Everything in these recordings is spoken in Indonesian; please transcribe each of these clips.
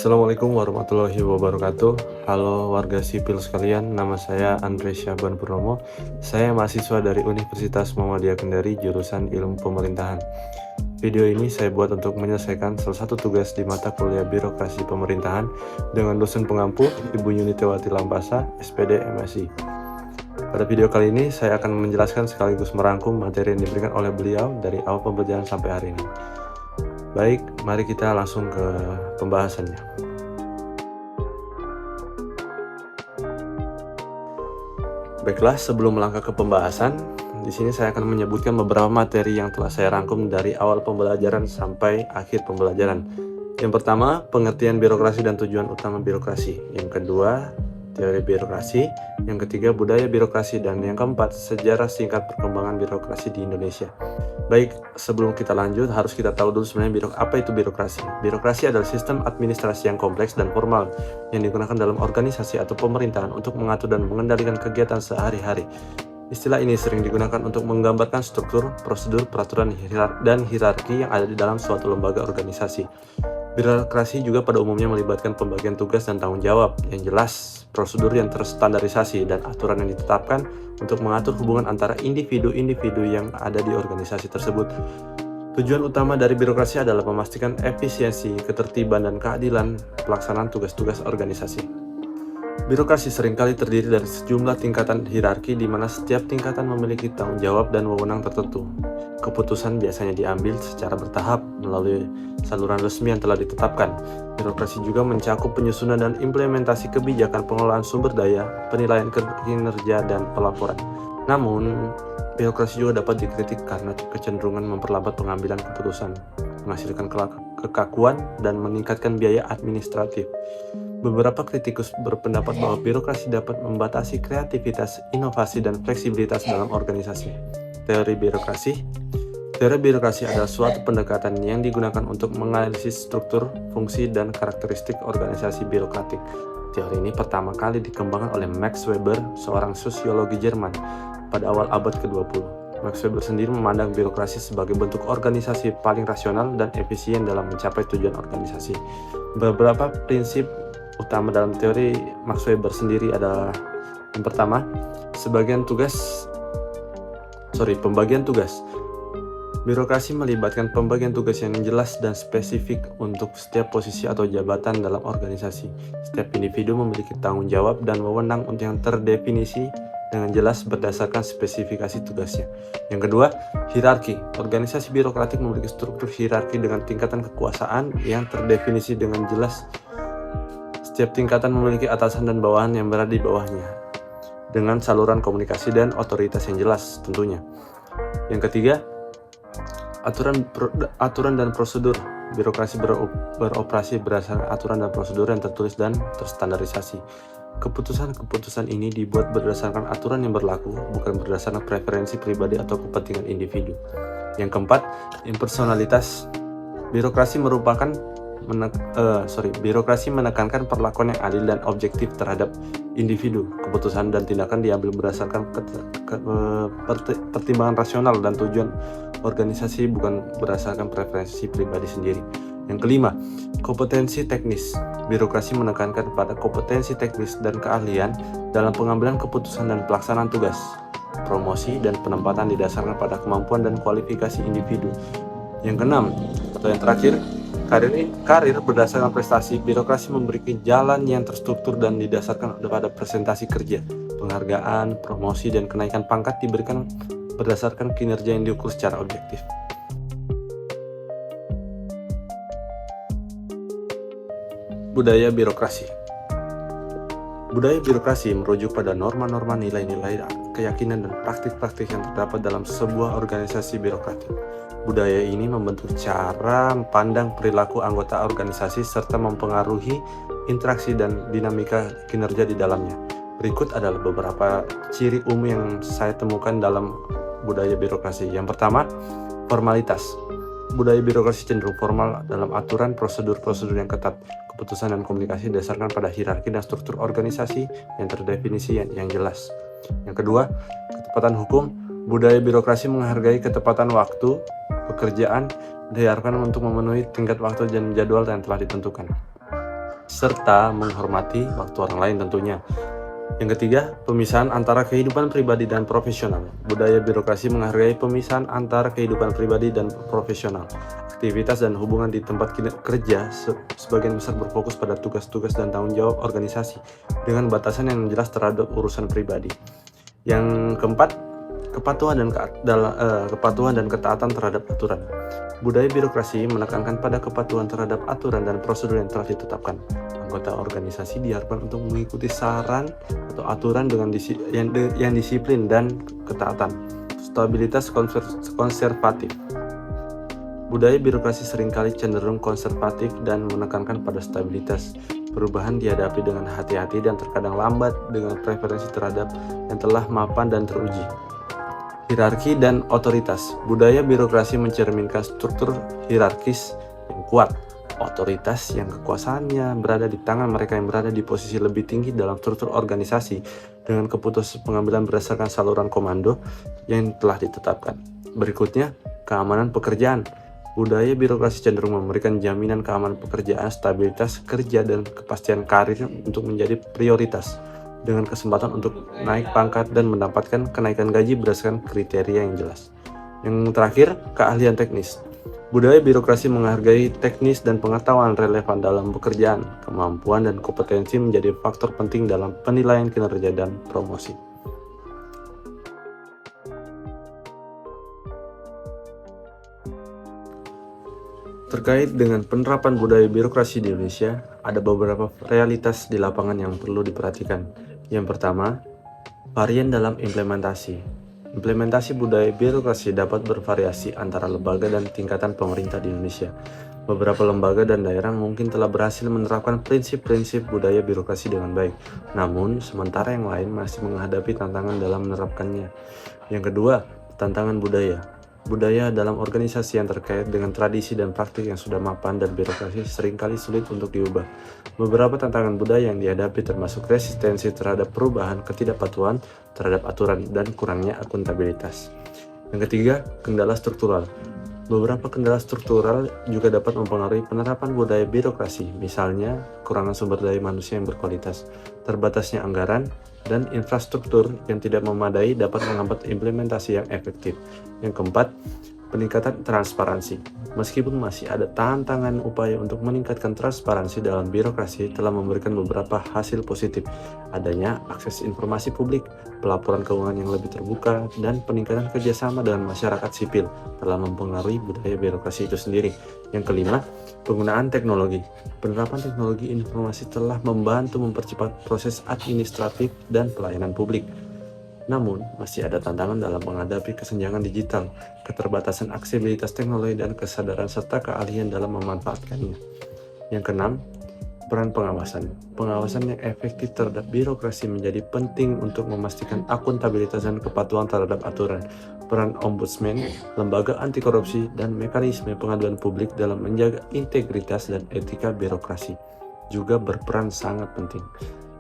Assalamualaikum warahmatullahi wabarakatuh. Halo warga sipil sekalian, nama saya Andre Syaban Purnomo. Saya mahasiswa dari Universitas Muhammadiyah Kendari, jurusan Ilmu Pemerintahan. Video ini saya buat untuk menyelesaikan salah satu tugas di mata kuliah Birokrasi Pemerintahan dengan dosen pengampu Ibu Yunitewati Lampasa, SPD MSI. Pada video kali ini saya akan menjelaskan sekaligus merangkum materi yang diberikan oleh beliau dari awal pembelajaran sampai hari ini. Baik, mari kita langsung ke pembahasannya. Baiklah, sebelum melangkah ke pembahasan, di sini saya akan menyebutkan beberapa materi yang telah saya rangkum dari awal pembelajaran sampai akhir pembelajaran. Yang pertama, pengertian birokrasi dan tujuan utama birokrasi. Yang kedua, teori birokrasi. Yang ketiga, budaya birokrasi. Dan yang keempat, sejarah singkat perkembangan birokrasi di Indonesia. Baik, sebelum kita lanjut, harus kita tahu dulu sebenarnya apa itu birokrasi. Birokrasi adalah sistem administrasi yang kompleks dan formal yang digunakan dalam organisasi atau pemerintahan untuk mengatur dan mengendalikan kegiatan sehari-hari. Istilah ini sering digunakan untuk menggambarkan struktur, prosedur, peraturan, dan hierarki yang ada di dalam suatu lembaga organisasi. Birokrasi juga pada umumnya melibatkan pembagian tugas dan tanggung jawab yang jelas, prosedur yang terstandarisasi, dan aturan yang ditetapkan untuk mengatur hubungan antara individu-individu yang ada di organisasi tersebut. Tujuan utama dari birokrasi adalah memastikan efisiensi, ketertiban, dan keadilan pelaksanaan tugas-tugas organisasi. Birokrasi seringkali terdiri dari sejumlah tingkatan hierarki di mana setiap tingkatan memiliki tanggung jawab dan wewenang tertentu. Keputusan biasanya diambil secara bertahap melalui saluran resmi yang telah ditetapkan. Birokrasi juga mencakup penyusunan dan implementasi kebijakan pengelolaan sumber daya, penilaian kinerja, dan pelaporan. Namun, birokrasi juga dapat dikritik karena kecenderungan memperlambat pengambilan keputusan, menghasilkan kekakuan, dan meningkatkan biaya administratif. Beberapa kritikus berpendapat bahwa birokrasi dapat membatasi kreativitas, inovasi, dan fleksibilitas dalam organisasi. Teori birokrasi adalah suatu pendekatan yang digunakan untuk menganalisis struktur, fungsi, dan karakteristik organisasi birokratik. Teori ini pertama kali dikembangkan oleh Max Weber, seorang sosiologi Jerman, pada awal abad ke-20. Max Weber sendiri memandang birokrasi sebagai bentuk organisasi paling rasional dan efisien dalam mencapai tujuan organisasi. Beberapa prinsip utama dalam teori Max Weber sendiri adalah yang pertama, pembagian tugas. Birokrasi melibatkan pembagian tugas yang jelas dan spesifik untuk setiap posisi atau jabatan dalam organisasi. Setiap individu memiliki tanggung jawab dan wewenang yang terdefinisi dengan jelas berdasarkan spesifikasi tugasnya. Yang kedua, hierarki. Organisasi birokratik memiliki struktur hierarki dengan tingkatan kekuasaan yang terdefinisi dengan jelas. Setiap tingkatan memiliki atasan dan bawahan yang berada di bawahnya, dengan saluran komunikasi dan otoritas yang jelas tentunya. Yang ketiga, aturan dan prosedur. Birokrasi beroperasi berdasarkan aturan dan prosedur yang tertulis dan terstandarisasi. Keputusan-keputusan ini dibuat berdasarkan aturan yang berlaku, bukan berdasarkan preferensi pribadi atau kepentingan individu. Yang keempat, impersonalitas. Birokrasi menekankan perlakuan yang adil dan objektif terhadap individu. Keputusan dan tindakan diambil berdasarkan pertimbangan rasional dan tujuan organisasi, bukan berdasarkan preferensi pribadi sendiri. Yang kelima, kompetensi teknis. Birokrasi menekankan pada kompetensi teknis dan keahlian dalam pengambilan keputusan dan pelaksanaan tugas. Promosi dan penempatan didasarkan pada kemampuan dan kualifikasi individu. Yang keenam, atau yang terakhir, karir berdasarkan prestasi. Birokrasi memberikan jalan yang terstruktur dan didasarkan pada presentasi kerja. Penghargaan, promosi, dan kenaikan pangkat diberikan berdasarkan kinerja yang diukur secara objektif. Budaya birokrasi. Budaya birokrasi merujuk pada norma-norma, nilai-nilai, keyakinan, dan praktik-praktik yang terdapat dalam sebuah organisasi birokratik. Budaya ini membentuk cara pandang perilaku anggota organisasi serta mempengaruhi interaksi dan dinamika kinerja di dalamnya. Berikut adalah beberapa ciri umum yang saya temukan dalam budaya birokrasi. Yang pertama, formalitas. Budaya birokrasi cenderung formal dalam aturan, prosedur yang ketat. Keputusan dan komunikasi didasarkan pada hierarki dan struktur organisasi yang terdefinisi yang jelas. Yang kedua, ketepatan hukum. Budaya birokrasi menghargai ketepatan waktu pekerjaan, diharapkan untuk memenuhi tingkat waktu dan jadwal yang telah ditentukan. serta menghormati waktu orang lain tentunya. Yang ketiga, pemisahan antara kehidupan pribadi dan profesional. Budaya birokrasi menghargai pemisahan antara kehidupan pribadi dan profesional. Aktivitas dan hubungan di tempat kerja sebagian besar berfokus pada tugas-tugas dan tanggung jawab organisasi dengan batasan yang jelas terhadap urusan pribadi. Yang keempat, kepatuhan dan ketaatan terhadap aturan. Budaya birokrasi menekankan pada kepatuhan terhadap aturan dan prosedur yang telah ditetapkan. Anggota organisasi diharapkan untuk mengikuti saran atau aturan dengan yang disiplin dan ketaatan. Stabilitas konservatif. Budaya birokrasi seringkali cenderung konservatif dan menekankan pada stabilitas. Perubahan dihadapi dengan hati-hati dan terkadang lambat dengan preferensi terhadap yang telah mapan dan teruji. Hierarki dan otoritas. Budaya birokrasi mencerminkan struktur hierarkis yang kuat. Otoritas yang kekuasaannya berada di tangan mereka yang berada di posisi lebih tinggi dalam struktur organisasi dengan keputusan pengambilan berdasarkan saluran komando yang telah ditetapkan. Berikutnya, keamanan pekerjaan. Budaya birokrasi cenderung memberikan jaminan keamanan pekerjaan, stabilitas kerja, dan kepastian karir untuk menjadi prioritas, dengan kesempatan untuk naik pangkat dan mendapatkan kenaikan gaji berdasarkan kriteria yang jelas. Yang terakhir, keahlian teknis. Budaya birokrasi menghargai teknis dan pengetahuan relevan dalam pekerjaan. Kemampuan dan kompetensi menjadi faktor penting dalam penilaian kinerja dan promosi. Terkait dengan penerapan budaya birokrasi di Indonesia, ada beberapa realitas di lapangan yang perlu diperhatikan. Yang pertama, varian dalam implementasi. Implementasi budaya birokrasi dapat bervariasi antara lembaga dan tingkatan pemerintah di Indonesia. Beberapa lembaga dan daerah mungkin telah berhasil menerapkan prinsip-prinsip budaya birokrasi dengan baik, namun sementara yang lain masih menghadapi tantangan dalam menerapkannya. Yang kedua, tantangan budaya. Budaya dalam organisasi yang terkait dengan tradisi dan praktik yang sudah mapan dan birokrasi seringkali sulit untuk diubah. Beberapa tantangan budaya yang dihadapi termasuk resistensi terhadap perubahan, ketidakpatuhan terhadap aturan, dan kurangnya akuntabilitas. Yang ketiga, kendala struktural. Beberapa kendala struktural juga dapat mempengaruhi penerapan budaya birokrasi, misalnya kurangan sumber daya manusia yang berkualitas, terbatasnya anggaran, dan infrastruktur yang tidak memadai dapat menghambat implementasi yang efektif. Yang keempat, peningkatan transparansi. Meskipun masih ada tantangan, upaya untuk meningkatkan transparansi dalam birokrasi telah memberikan beberapa hasil positif. Adanya akses informasi publik, pelaporan keuangan yang lebih terbuka, dan peningkatan kerjasama dengan masyarakat sipil telah mempengaruhi budaya birokrasi itu sendiri. Yang kelima, penggunaan teknologi. Penerapan teknologi informasi telah membantu mempercepat proses administratif dan pelayanan publik. Namun, masih ada tantangan dalam menghadapi kesenjangan digital, keterbatasan aksesibilitas teknologi, dan kesadaran serta keahlian dalam memanfaatkannya. Yang keenam, peran pengawasan. Pengawasan yang efektif terhadap birokrasi menjadi penting untuk memastikan akuntabilitas dan kepatuhan terhadap aturan. Peran ombudsman, lembaga anti korupsi, dan mekanisme pengaduan publik dalam menjaga integritas dan etika birokrasi juga berperan sangat penting.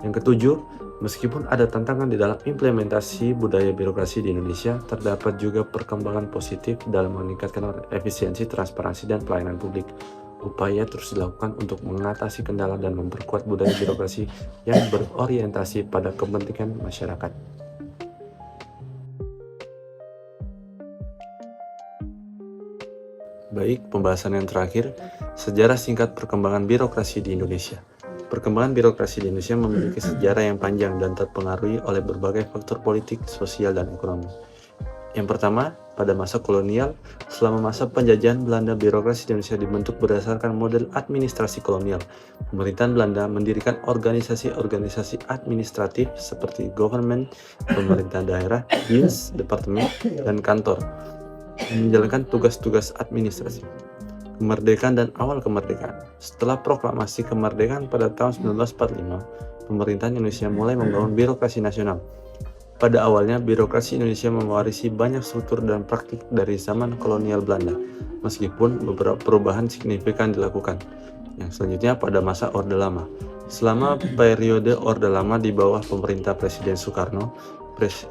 Yang ketujuh, meskipun ada tantangan di dalam implementasi budaya birokrasi di Indonesia, terdapat juga perkembangan positif dalam meningkatkan efisiensi, transparansi, dan pelayanan publik. Upaya terus dilakukan untuk mengatasi kendala dan memperkuat budaya birokrasi yang berorientasi pada kepentingan masyarakat. Baik, pembahasan yang terakhir, sejarah singkat perkembangan birokrasi di Indonesia. Perkembangan birokrasi di Indonesia memiliki sejarah yang panjang dan terpengaruhi oleh berbagai faktor politik, sosial, dan ekonomi. Yang pertama, pada masa kolonial, selama masa penjajahan Belanda, birokrasi di Indonesia dibentuk berdasarkan model administrasi kolonial. Pemerintahan Belanda mendirikan organisasi-organisasi administratif seperti government, pemerintahan daerah, dinas, departemen, dan kantor, menjalankan tugas-tugas administrasi. Kemerdekaan dan awal kemerdekaan. Setelah proklamasi kemerdekaan pada tahun 1945, pemerintahan Indonesia mulai membangun birokrasi nasional. Pada awalnya, birokrasi Indonesia mewarisi banyak struktur dan praktik dari zaman kolonial Belanda, meskipun beberapa perubahan signifikan dilakukan. Yang selanjutnya pada masa Orde Lama. Selama periode Orde Lama di bawah pemerintah Presiden Soekarno,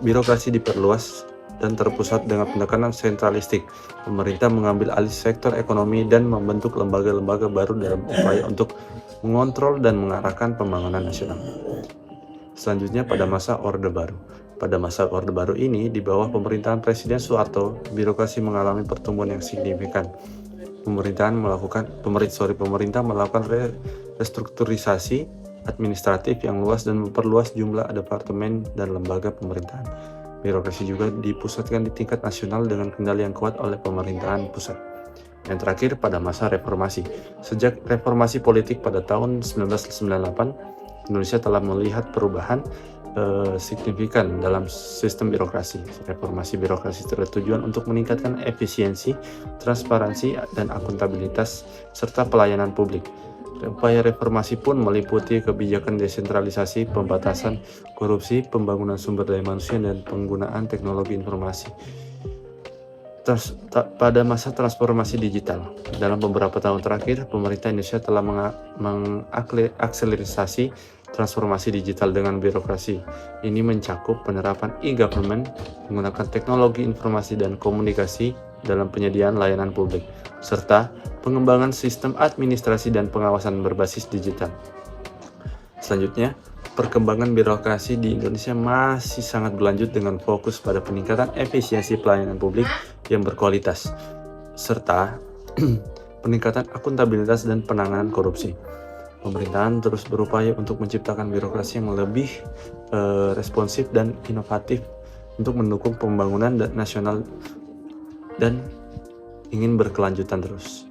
birokrasi diperluas dan terpusat dengan pendekatan sentralistik. Pemerintah mengambil alih sektor ekonomi dan membentuk lembaga-lembaga baru dalam upaya untuk mengontrol dan mengarahkan pembangunan nasional. Selanjutnya pada masa Orde Baru. Pada masa Orde Baru ini, di bawah pemerintahan Presiden Soeharto, birokrasi mengalami pertumbuhan yang signifikan. Pemerintah melakukan restrukturisasi administratif yang luas dan memperluas jumlah departemen dan lembaga pemerintahan. Birokrasi juga dipusatkan di tingkat nasional dengan kendali yang kuat oleh pemerintahan pusat. Yang terakhir pada masa reformasi. Sejak reformasi politik pada tahun 1998, Indonesia telah melihat perubahan signifikan dalam sistem birokrasi. Reformasi birokrasi bertujuan untuk meningkatkan efisiensi, transparansi, dan akuntabilitas serta pelayanan publik. Upaya reformasi pun meliputi kebijakan desentralisasi, pembatasan korupsi, pembangunan sumber daya manusia, dan penggunaan teknologi informasi. Pada masa transformasi digital, dalam beberapa tahun terakhir, pemerintah Indonesia telah mengakselerasi transformasi digital dengan birokrasi. Ini mencakup penerapan e-government, menggunakan teknologi informasi dan komunikasi dalam penyediaan layanan publik, serta pengembangan sistem administrasi dan pengawasan berbasis digital. Selanjutnya, perkembangan birokrasi di Indonesia masih sangat berlanjut dengan fokus pada peningkatan efisiensi pelayanan publik yang berkualitas, serta peningkatan akuntabilitas dan penanganan korupsi. Pemerintahan terus berupaya untuk menciptakan birokrasi yang lebih responsif dan inovatif untuk mendukung pembangunan nasional dan ingin berkelanjutan terus.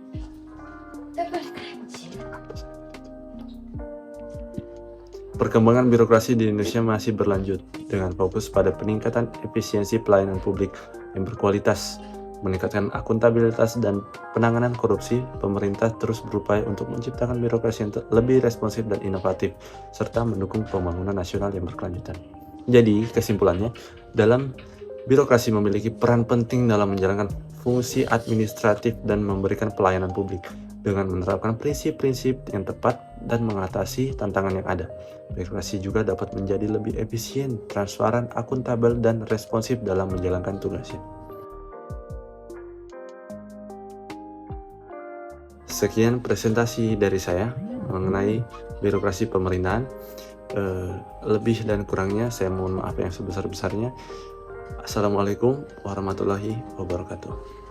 Perkembangan birokrasi di Indonesia masih berlanjut dengan fokus pada peningkatan efisiensi pelayanan publik yang berkualitas, meningkatkan akuntabilitas dan penanganan korupsi. Pemerintah terus berupaya untuk menciptakan birokrasi yang lebih responsif dan inovatif, serta mendukung pembangunan nasional yang berkelanjutan. Jadi, kesimpulannya, dalam birokrasi memiliki peran penting dalam menjalankan fungsi administratif dan memberikan pelayanan publik dengan menerapkan prinsip-prinsip yang tepat dan mengatasi tantangan yang ada. Birokrasi juga dapat menjadi lebih efisien, transparan, akuntabel, dan responsif dalam menjalankan tugasnya. Sekian presentasi dari saya mengenai birokrasi pemerintahan. Lebih dan kurangnya saya mohon maaf yang sebesar-besarnya. Assalamualaikum warahmatullahi wabarakatuh.